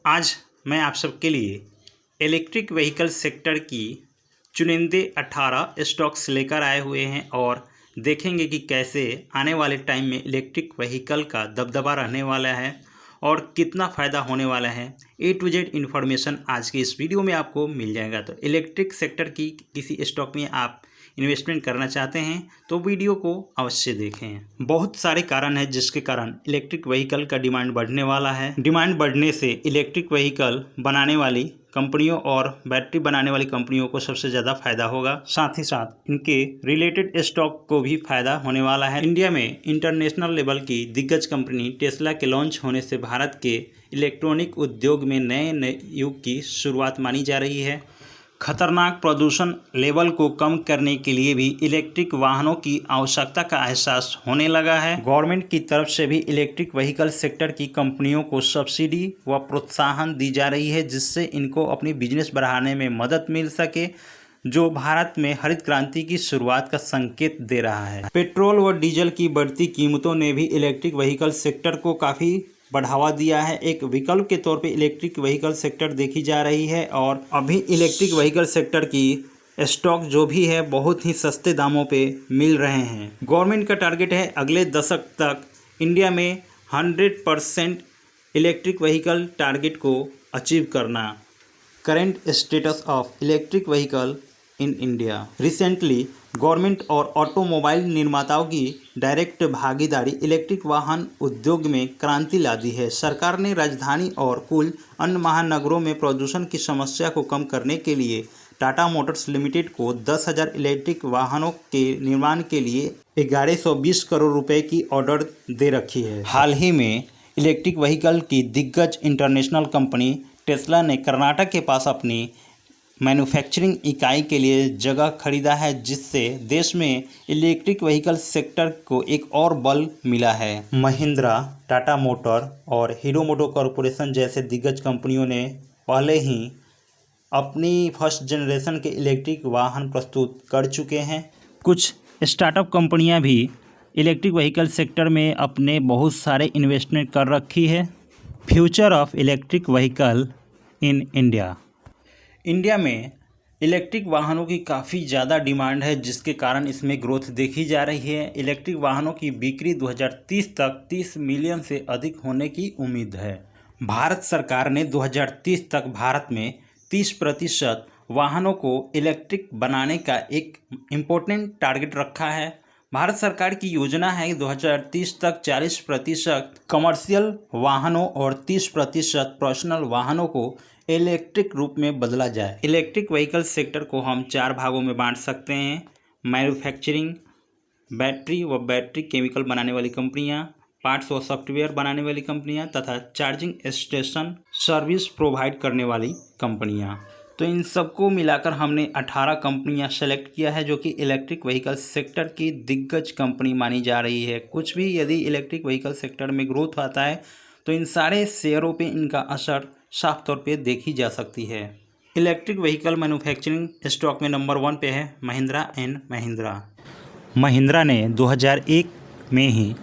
आज मैं आप सबके लिए इलेक्ट्रिक व्हीकल सेक्टर की चुनिंदे 18 स्टॉक्स लेकर आए हुए हैं और देखेंगे कि कैसे आने वाले टाइम में इलेक्ट्रिक व्हीकल का दबदबा रहने वाला है और कितना फ़ायदा होने वाला है। A to Z इन्फॉर्मेशन आज की इस वीडियो में आपको मिल जाएगा। तो इलेक्ट्रिक सेक्टर की किसी स्टॉक में आप इन्वेस्टमेंट करना चाहते हैं तो वीडियो को अवश्य देखें। बहुत सारे कारण हैं जिसके कारण इलेक्ट्रिक व्हीकल का डिमांड बढ़ने वाला है। डिमांड बढ़ने से इलेक्ट्रिक व्हीकल बनाने वाली कंपनियों और बैटरी बनाने वाली कंपनियों को सबसे ज़्यादा फायदा होगा। साथ ही साथ इनके रिलेटेड स्टॉक को भी फायदा होने वाला है। इंडिया में इंटरनेशनल लेवल की दिग्गज कंपनी टेस्ला के लॉन्च होने से भारत के इलेक्ट्रॉनिक उद्योग में नए युग की शुरुआत मानी जा रही है। खतरनाक प्रदूषण लेवल को कम करने के लिए भी इलेक्ट्रिक वाहनों की आवश्यकता का एहसास होने लगा है। गवर्नमेंट की तरफ से भी इलेक्ट्रिक व्हीकल सेक्टर की कंपनियों को सब्सिडी व प्रोत्साहन दी जा रही है, जिससे इनको अपनी बिजनेस बढ़ाने में मदद मिल सके, जो भारत में हरित क्रांति की शुरुआत का संकेत दे रहा है। पेट्रोल व डीजल की बढ़ती कीमतों ने भी इलेक्ट्रिक व्हीकल सेक्टर को काफ़ी बढ़ावा दिया है। एक विकल्प के तौर पे इलेक्ट्रिक व्हीकल सेक्टर देखी जा रही है और अभी इलेक्ट्रिक व्हीकल सेक्टर की स्टॉक जो भी है बहुत ही सस्ते दामों पे मिल रहे हैं। गवर्नमेंट का टारगेट है अगले दशक तक इंडिया में 100% इलेक्ट्रिक व्हीकल टारगेट को अचीव करना। Current status of electric vehicle in India. Recently government और ऑटोमोबाइल निर्माताओं की डायरेक्ट भागीदारी इलेक्ट्रिक वाहन उद्योग में क्रांति ला दी है। सरकार ने राजधानी और कुल अन्य महानगरों में प्रदूषण की समस्या को कम करने के लिए टाटा मोटर्स लिमिटेड को 10,000 इलेक्ट्रिक वाहनों के निर्माण के लिए 1120 करोड़ रुपए की ऑर्डर दे रखी है। हाल ही में इलेक्ट्रिक व्हीकल की दिग्गज इंटरनेशनल कंपनी टेस्ला ने कर्नाटक के पास अपनी मैन्युफैक्चरिंग इकाई के लिए जगह खरीदा है, जिससे देश में इलेक्ट्रिक व्हीकल सेक्टर को एक और बल मिला है। महिंद्रा, टाटा मोटर और हीरो मोटो कॉरपोरेशन जैसे दिग्गज कंपनियों ने पहले ही अपनी फर्स्ट जनरेशन के इलेक्ट्रिक वाहन प्रस्तुत कर चुके हैं। कुछ स्टार्टअप कंपनियां भी इलेक्ट्रिक व्हीकल सेक्टर में अपने बहुत सारे इन्वेस्टमेंट कर रखी है। Future of electric vehicle in India. India में इलेक्ट्रिक वाहनों की काफ़ी ज़्यादा डिमांड है, जिसके कारण इसमें ग्रोथ देखी जा रही है। इलेक्ट्रिक वाहनों की बिक्री 2030 तक 30 मिलियन से अधिक होने की उम्मीद है। भारत सरकार ने 2030 तक भारत में 30% वाहनों को इलेक्ट्रिक बनाने का एक इम्पोर्टेंट टारगेट रखा है। भारत सरकार की योजना है कि 2030 तक 40% कमर्शियल वाहनों और 30% पर्सनल वाहनों को इलेक्ट्रिक रूप में बदला जाए। इलेक्ट्रिक व्हीकल सेक्टर को हम 4 भागों में बांट सकते हैं: मैन्युफैक्चरिंग, बैटरी व बैटरी केमिकल बनाने वाली कंपनियां, पार्ट्स व सॉफ्टवेयर बनाने वाली कंपनियां तथा चार्जिंग स्टेशन सर्विस प्रोवाइड करने वाली कंपनियां। तो इन सबको मिलाकर हमने 18 कंपनियां सेलेक्ट किया है, जो कि इलेक्ट्रिक व्हीकल सेक्टर की दिग्गज कंपनी मानी जा रही है। कुछ भी यदि इलेक्ट्रिक व्हीकल सेक्टर में ग्रोथ आता है तो इन सारे शेयरों पे इनका असर साफ तौर पे देखी जा सकती है। इलेक्ट्रिक व्हीकल मैन्युफैक्चरिंग स्टॉक में नंबर 1 पे है महिंद्रा एंड महिंद्रा। महिंद्रा ने 2001 में ही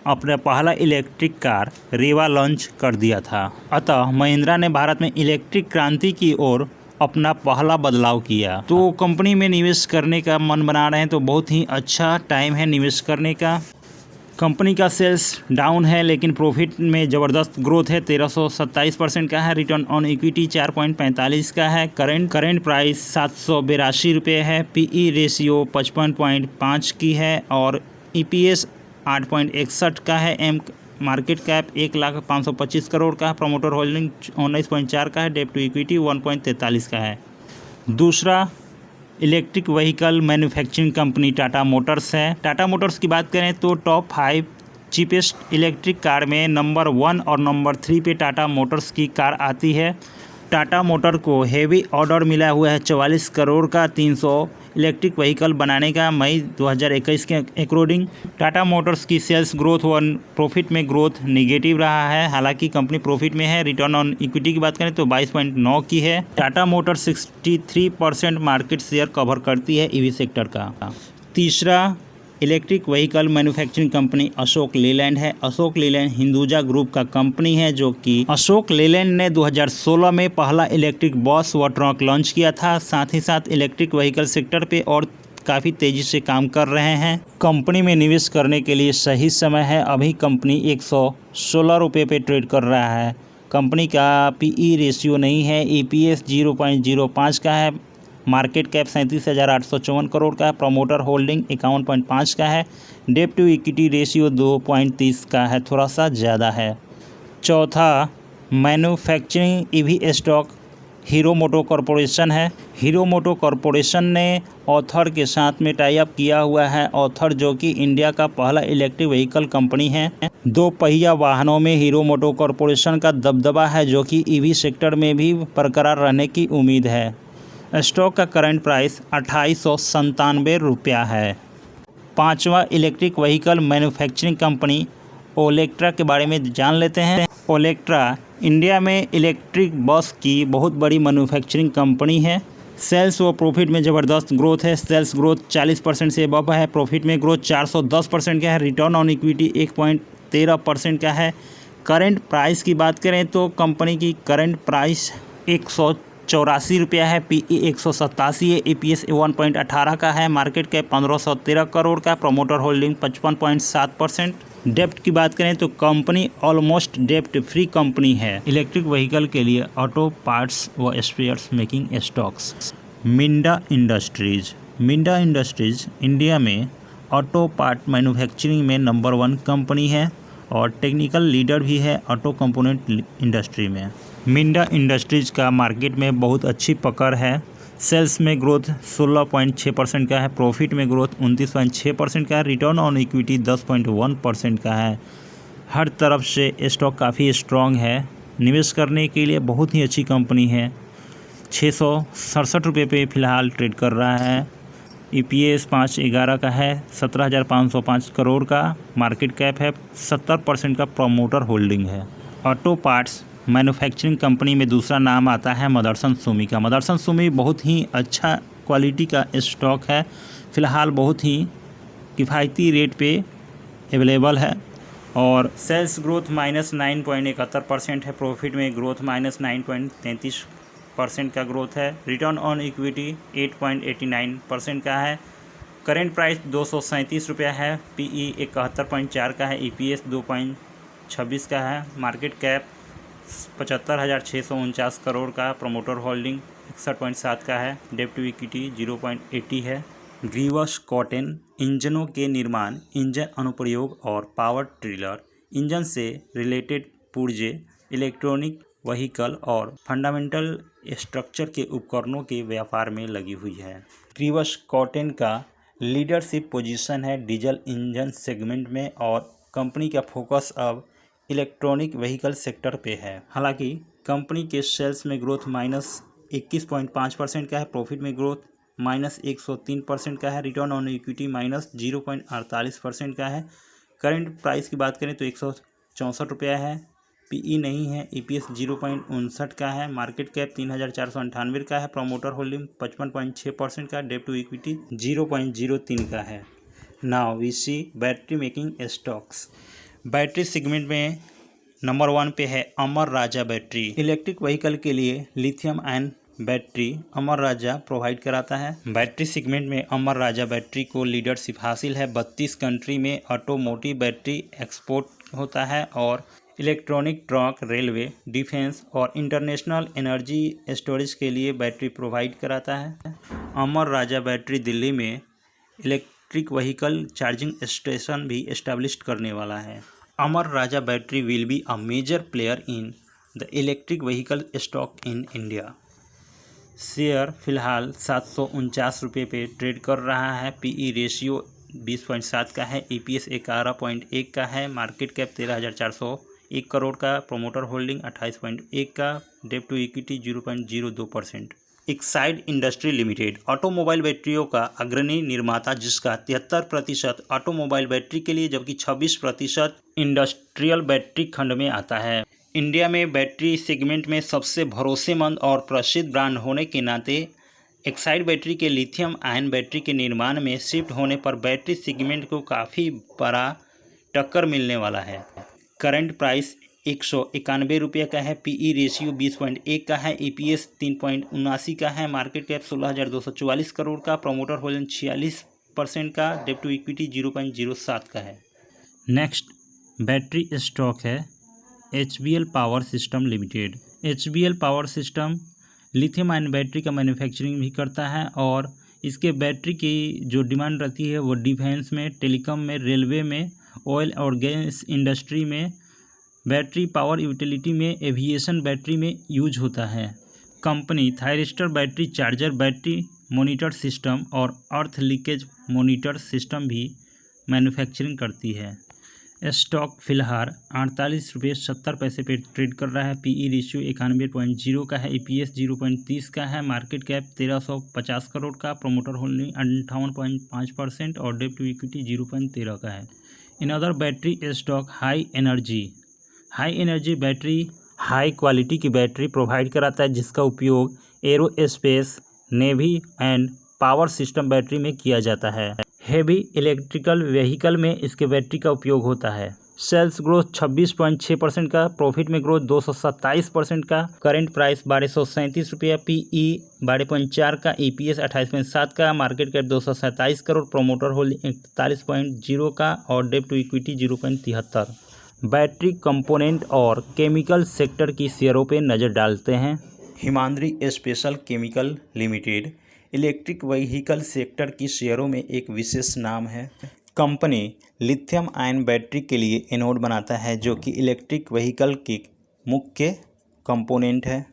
अपना पहला इलेक्ट्रिक कार रेवा लॉन्च कर दिया था। अतः महिंद्रा ने भारत में इलेक्ट्रिक क्रांति की ओर अपना पहला बदलाव किया। तो कंपनी में निवेश करने का मन बना रहे हैं तो बहुत ही अच्छा टाइम है निवेश करने का। कंपनी का सेल्स डाउन है लेकिन प्रॉफिट में ज़बरदस्त ग्रोथ है। 1327% का है। रिटर्न ऑन इक्विटी 4.45 का है। करेंट प्राइस 782 रुपये है। पीई रेशियो 55.5 की है और ईपीएस 8.61 का है। मार्केट कैप 1,05,25 करोड़ का है। प्रमोटर होल्डिंग 19.4 का है। डेट टू इक्विटी 1.43 का है। दूसरा electric vehicle manufacturing company Tata Motors है। टाटा मोटर्स की बात करें तो टॉप 5 चीपेस्ट इलेक्ट्रिक कार में नंबर 1 और नंबर 3 पे टाटा मोटर्स की कार आती है। टाटा मोटर को हेवी ऑर्डर मिला हुआ है 44 करोड़ का 300 इलेक्ट्रिक व्हीकल बनाने का मई 2021 के अकॉर्डिंग। टाटा मोटर्स की सेल्स ग्रोथ व प्रॉफिट में ग्रोथ निगेटिव रहा है, हालांकि कंपनी प्रॉफिट में है। रिटर्न ऑन इक्विटी की बात करें तो 22.9 की है। Tata Motors 63% market share cover करती है ईवी सेक्टर का। तीसरा electric vehicle manufacturing company Ashok Leyland है। अशोक लीलैंड हिंदुजा ग्रुप का कंपनी है, जो कि अशोक लीलैंड ने 2016 में पहला इलेक्ट्रिक बस व ट्रक लॉन्च किया था। साथ ही साथ इलेक्ट्रिक व्हीकल सेक्टर पे और काफ़ी तेज़ी से काम कर रहे हैं। कंपनी में निवेश करने के लिए सही समय है। अभी कंपनी 116 रुपये पे ट्रेड कर रहा है। कंपनी का पीई रेशियो नहीं है। ईपीएस 0.05 का है। मार्केट कैप 37,854 करोड़ का है। प्रमोटर होल्डिंग 51.5 का है। डेट टू इक्विटी रेशियो 2.30 का है, थोड़ा सा ज़्यादा है। चौथा मैन्युफैक्चरिंग ईवी स्टॉक हीरो मोटो कॉरपोरेशन है। हीरो मोटो कॉरपोरेशन ने ऑथर के साथ में टाई अप किया हुआ है। ऑथर जो कि इंडिया का पहला इलेक्ट्रिक व्हीकल कंपनी है। 2 पहिया वाहनों में हीरो मोटो कॉरपोरेशन का दबदबा है, जो कि ईवी सेक्टर में भी बरकरार रहने की उम्मीद है। स्टॉक का करंट प्राइस 2897 रुपया है। पांचवा electric vehicle manufacturing company Olectra के बारे में जान लेते हैं। ओलेक्ट्रा इंडिया में इलेक्ट्रिक बस की बहुत बड़ी मैन्युफैक्चरिंग कंपनी है। सेल्स व प्रॉफिट में ज़बरदस्त ग्रोथ है। सेल्स ग्रोथ 40% से अबव है। प्रॉफिट में ग्रोथ 410% का है। रिटर्न ऑन इक्विटी 1.13% का है। करंट प्राइस की बात करें तो कंपनी की करंट प्राइस 184 रुपया है। पीई 187 है। ईपीएस 1.18 का है। मार्केट कैप 1513 करोड़ का। Promoter holding 55.7%। डेप्ट की बात करें तो कंपनी ऑलमोस्ट डेप्ट फ्री कंपनी है। इलेक्ट्रिक व्हीकल के लिए ऑटो पार्ट्स व spares making stocks. Minda Industries India में ऑटो पार्ट मैन्युफैक्चरिंग में नंबर 1 कंपनी है और टेक्निकल लीडर भी है ऑटो कंपोनेंट इंडस्ट्री में। मिंडा इंडस्ट्रीज का मार्केट में बहुत अच्छी पकड़ है। सेल्स में ग्रोथ 16.6% का है। प्रॉफिट में ग्रोथ 29.6% का है। रिटर्न ऑन इक्विटी 10.1% का है। हर तरफ से स्टॉक काफ़ी स्ट्रॉन्ग है। निवेश करने के लिए बहुत ही अच्छी कंपनी है। 667 रुपये पे फ़िलहाल ट्रेड कर रहा है। ईपीएस 5.11 का है। 17,505 करोड़ का मार्केट कैप है। 70% का प्रमोटर होल्डिंग है। ऑटो पार्ट्स मैन्युफैक्चरिंग कंपनी में दूसरा नाम आता है मदरसन सुमी का। मदरसन सुमी बहुत ही अच्छा क्वालिटी का स्टॉक है। फ़िलहाल बहुत ही किफ़ायती रेट पे अवेलेबल है और सेल्स ग्रोथ -9.71% है। प्रॉफिट में ग्रोथ -9.33% का ग्रोथ है। रिटर्न ऑन इक्विटी 8.89% का है। करेंट प्राइस 237 रुपया है। पीई 71.4 का है। ईपीएस 2.26 का है। मार्केट कैप 75,649 करोड़ का। प्रमोटर होल्डिंग 61.7 का है। डेट टू इक्विटी 0.80 है। ग्रीवस कॉटन इंजनों के निर्माण, इंजन अनुप्रयोग और पावर ट्रिलर इंजन से रिलेटेड पुर्जे, इलेक्ट्रॉनिक व्हीकल और फंडामेंटल स्ट्रक्चर के उपकरणों के व्यापार में लगी हुई है। ग्रीवस कॉटन का लीडरशिप पोजीशन है डीजल इंजन सेगमेंट में और कंपनी का फोकस अब इलेक्ट्रॉनिक व्हीकल सेक्टर पे है। हालांकि कंपनी के सेल्स में ग्रोथ -21.5% का है। प्रॉफिट में ग्रोथ -103% का है। रिटर्न ऑन इक्विटी -0.48% का है। करंट प्राइस की बात करें तो 164 रुपया है। पीई नहीं है। ईपीएस 0.59 का है। मार्केट कैप 3,498 का है। प्रमोटर होल्डिंग 55.6% का। डेट टू इक्विटी 0.03 का है। Now we see battery making stocks. Battery segment में नंबर 1 पे है अमर राजा बैटरी। इलेक्ट्रिक व्हीकल के लिए lithium ion battery Amara Raja provide कराता है। बैटरी सेगमेंट में अमर राजा बैटरी को लीडरशिप हासिल है। 32 कंट्री में ऑटोमोटिव बैटरी एक्सपोर्ट होता है और इलेक्ट्रॉनिक ट्रक, रेलवे, डिफेंस और इंटरनेशनल एनर्जी स्टोरेज के लिए बैटरी प्रोवाइड कराता है। अमर राजा बैटरी दिल्ली में इलेक्ट्रिक व्हीकल चार्जिंग स्टेशन भी एस्टेब्लिश करने वाला है। अमर Raja battery will be a major player in the electric vehicle stock in India. Share फिलहाल 749 रुपये पे ट्रेड कर रहा है। पीई रेशियो 20.7 का है। ईपीएस 11.1 का है। मार्केट कैप 13,401 करोड़ का। प्रमोटर होल्डिंग 28.1 का। Debt to equity 0.02%। Exide industry limited automobile बैटरियों का अग्रणी निर्माता, जिसका 73% ऑटोमोबाइल बैटरी के लिए जबकि 26% इंडस्ट्रियल बैटरी खंड में आता है। इंडिया में बैटरी सेगमेंट में सबसे भरोसेमंद और प्रसिद्ध ब्रांड होने के नाते एक्साइड बैटरी के लिथियम आयन बैटरी के निर्माण में शिफ्ट होने पर बैटरी सेगमेंट को काफ़ी बड़ा टक्कर मिलने वाला है। करंट प्राइस 191 रुपये का है, पीई रेशियो 20.1 का है, ईपीएस 3.79 का है, मार्केट कैप 16,244 करोड़ का, प्रमोटर होल्डिंग 46% का, डेट टू इक्विटी 0.07 का है। नेक्स्ट बैटरी स्टॉक है HBL power system limited. HBL power system lithium ion battery का मैन्युफैक्चरिंग भी करता है और इसके बैटरी की जो डिमांड रहती है वो डिफेंस में, टेलीकॉम में, रेलवे में, ऑयल और गैस इंडस्ट्री में, बैटरी पावर यूटिलिटी में, एविएशन बैटरी में यूज होता है। Company thyristor battery charger, battery monitor system और अर्थ लीकेज मॉनिटर सिस्टम भी मैन्युफैक्चरिंग करती है। स्टॉक फिलहाल 48.70 पे ट्रेड कर रहा है, पीई रेशियो 91.0 का है, ईपीएस 0.30 का है, मार्केट कैप 1350 करोड़ का, प्रमोटर होल्डिंग 58.5% और डेट टू इक्विटी 0.13 का है। In other battery stock high energy battery high quality की बैटरी प्रोवाइड कराता है जिसका उपयोग aerospace, navy and power system battery में किया जाता है। हेवी इलेक्ट्रिकल व्हीकल में इसके बैटरी का उपयोग होता है। सेल्स ग्रोथ 26.6% का, प्रॉफिट में ग्रोथ 227% का, करंट प्राइस 1237 रुपया, पीई 12.4 का, ईपीएस 28.7 का, market cap 227 crore, promoter holding 41.0 का और debt to equity 0.73। Battery component और केमिकल सेक्टर की शेयरों पर नज़र डालते हैं। Himadri special chemical limited electric vehicle sector की शेयरों में एक विशेष नाम है। कंपनी लिथियम आयन बैटरी के लिए एनोड बनाता है जो कि इलेक्ट्रिक व्हीकल की मुख्य कंपोनेंट है।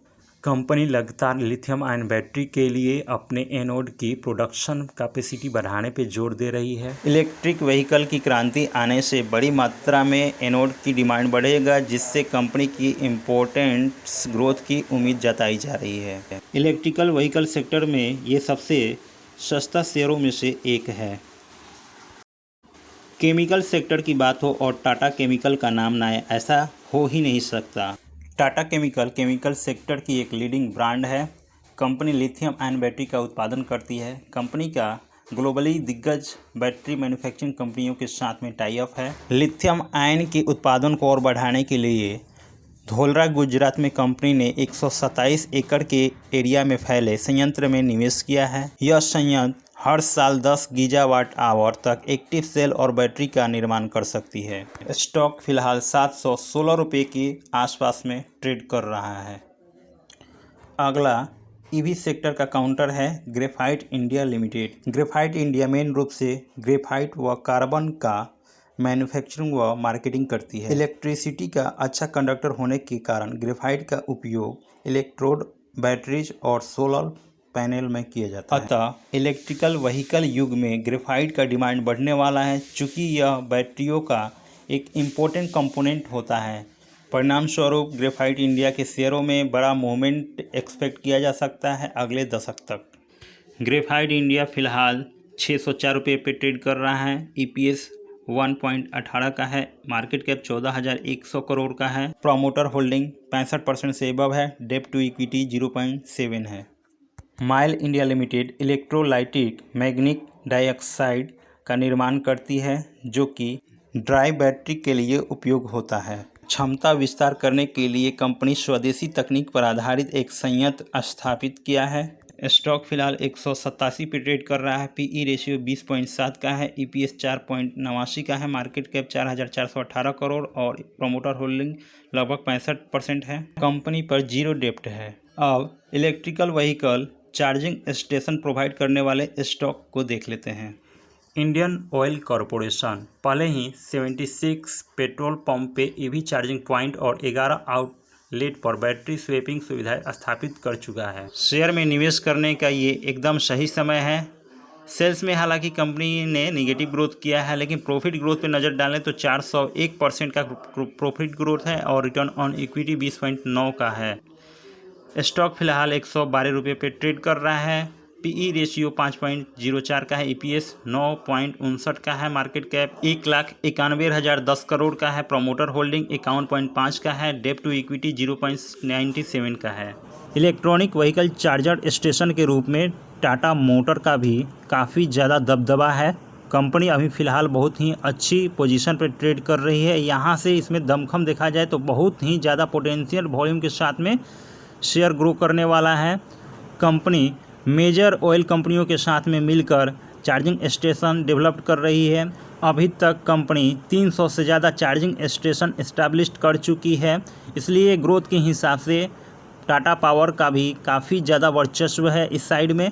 कंपनी लगातार लिथियम आयन बैटरी के लिए अपने एनोड की प्रोडक्शन कैपेसिटी बढ़ाने पर जोर दे रही है। इलेक्ट्रिक व्हीकल की क्रांति आने से बड़ी मात्रा में एनोड की डिमांड बढ़ेगा जिससे कंपनी की इम्पोर्टेंट्स ग्रोथ की उम्मीद जताई जा रही है। इलेक्ट्रिकल व्हीकल सेक्टर में ये सबसे सस्ता शेयरों में से एक है। केमिकल सेक्टर की बात हो और टाटा केमिकल का नाम ना आए ऐसा हो ही नहीं सकता। टाटा केमिकल सेक्टर की एक लीडिंग ब्रांड है। कंपनी लिथियम आयन बैटरी का उत्पादन करती है। कंपनी का ग्लोबली दिग्गज बैटरी मैन्युफैक्चरिंग कंपनियों के साथ में टाई अप है। लिथियम आयन के उत्पादन को और बढ़ाने के लिए धोलरा गुजरात में कंपनी ने 127 एकड़ के एरिया में फैले संयंत्र में निवेश किया है। यह संयंत्र हर साल 10 गीगावाट आवर तक एक्टिव सेल और बैटरी का निर्माण कर सकती है। स्टॉक फिलहाल 716 रुपये के आसपास में ट्रेड कर रहा है। अगला ईवी सेक्टर का काउंटर है graphite India limited. Graphite India main रूप से ग्रेफाइट व कार्बन का मैन्युफैक्चरिंग व मार्केटिंग करती है। इलेक्ट्रिसिटी का अच्छा कंडक्टर होने के कारण ग्रेफाइट का उपयोग इलेक्ट्रोड, बैटरीज और सोलर पैनल में किया जाता है। अतः इलेक्ट्रिकल व्हीकल युग में ग्रेफाइट का डिमांड बढ़ने वाला है चूँकि यह बैटरियों का एक इम्पोर्टेंट कंपोनेंट होता है। परिणाम स्वरूप ग्रेफाइट इंडिया के शेयरों में बड़ा मूवमेंट एक्सपेक्ट किया जा सकता है अगले दशक तक। ग्रेफाइट इंडिया फिलहाल 604 रुपये पे ट्रेड कर रहा है। ईपीएस 1.18 का है, मार्केट कैप 14,100 करोड़ का है, प्रमोटर होल्डिंग 65% से एबव है, डेट टू इक्विटी 0.7 है। माइल इंडिया लिमिटेड इलेक्ट्रोलाइटिक मैग्नीक डाइऑक्साइड का निर्माण करती है जो कि ड्राई बैटरी के लिए उपयोग होता है। क्षमता विस्तार करने के लिए कंपनी स्वदेशी तकनीक पर आधारित एक संयंत्र स्थापित किया है। स्टॉक फिलहाल 187 पे ट्रेड कर रहा है। पीई रेशियो 20.7 का है, ईपीएस 4.89 का है, मार्केट कैप 4,418 करोड़ और प्रमोटर होल्डिंग लगभग 65% है। कंपनी पर जीरो डेप्ट है। अब electrical vehicle charging station provide करने वाले स्टॉक को देख लेते हैं। इंडियन ऑयल कॉरपोरेशन पहले ही 76 पेट्रोल पंप पे ईवी चार्जिंग पॉइंट और 11 आउटलेट पर बैटरी स्वैपिंग सुविधाएं स्थापित कर चुका है। शेयर में निवेश करने का ये एकदम सही समय है। सेल्स में हालांकि कंपनी ने निगेटिव ग्रोथ किया है लेकिन प्रॉफिट ग्रोथ पे नज़र डालें तो 401% का प्रॉफिट ग्रोथ है और रिटर्न ऑन इक्विटी 20.9 का है। स्टॉक फिलहाल 112 रुपये पे ट्रेड कर रहा है। पीई रेशियो 5.04 का है, ईपीएस 9.59 का है, मार्केट कैप 1,91,010 करोड़ का है, प्रमोटर होल्डिंग 51.5 का है, डेट टू इक्विटी 0.97 का है। इलेक्ट्रॉनिक व्हीकल चार्जर स्टेशन के रूप में टाटा मोटर का भी काफ़ी ज़्यादा दबदबा है। कंपनी अभी फ़िलहाल बहुत ही अच्छी पोजीशन पर ट्रेड कर रही है। यहाँ से इसमें दमखम देखा जाए तो बहुत ही ज़्यादा पोटेंशियल वॉल्यूम के साथ में शेयर ग्रो करने वाला है। कंपनी मेजर ऑयल कंपनियों के साथ में मिलकर चार्जिंग स्टेशन डेवलप कर रही है। अभी तक कंपनी 300 से ज़्यादा चार्जिंग स्टेशन इस्टेब्लिश कर चुकी है, इसलिए ग्रोथ के हिसाब से टाटा पावर का भी काफ़ी ज़्यादा वर्चस्व है इस साइड में।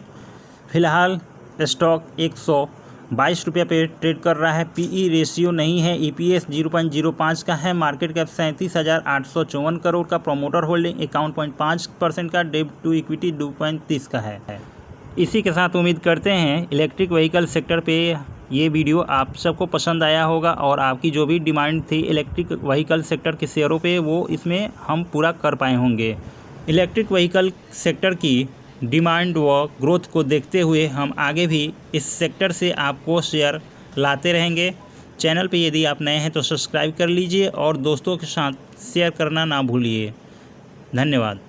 फ़िलहाल स्टॉक 122 रुपये पे ट्रेड कर रहा है। पीई रेशियो नहीं है, ईपीएस 0.05 का है। मार्केट कैप 37,854 करोड़ का। प्रोमोटर होल्डिंग 51.5% का। डेब्ट टू इक्विटी 2.30 का है। इसी के साथ उम्मीद करते हैं इलेक्ट्रिक व्हीकल सेक्टर पे ये वीडियो आप सबको पसंद आया होगा और आपकी जो भी डिमांड थी इलेक्ट्रिक व्हीकल सेक्टर के शेयरों पे वो इसमें हम पूरा कर पाए होंगे। इलेक्ट्रिक व्हीकल सेक्टर की डिमांड व ग्रोथ को देखते हुए हम आगे भी इस सेक्टर से आपको शेयर लाते रहेंगे। चैनल पे यदि आप नए हैं तो सब्सक्राइब कर लीजिए और दोस्तों के साथ शेयर करना ना भूलिए। धन्यवाद।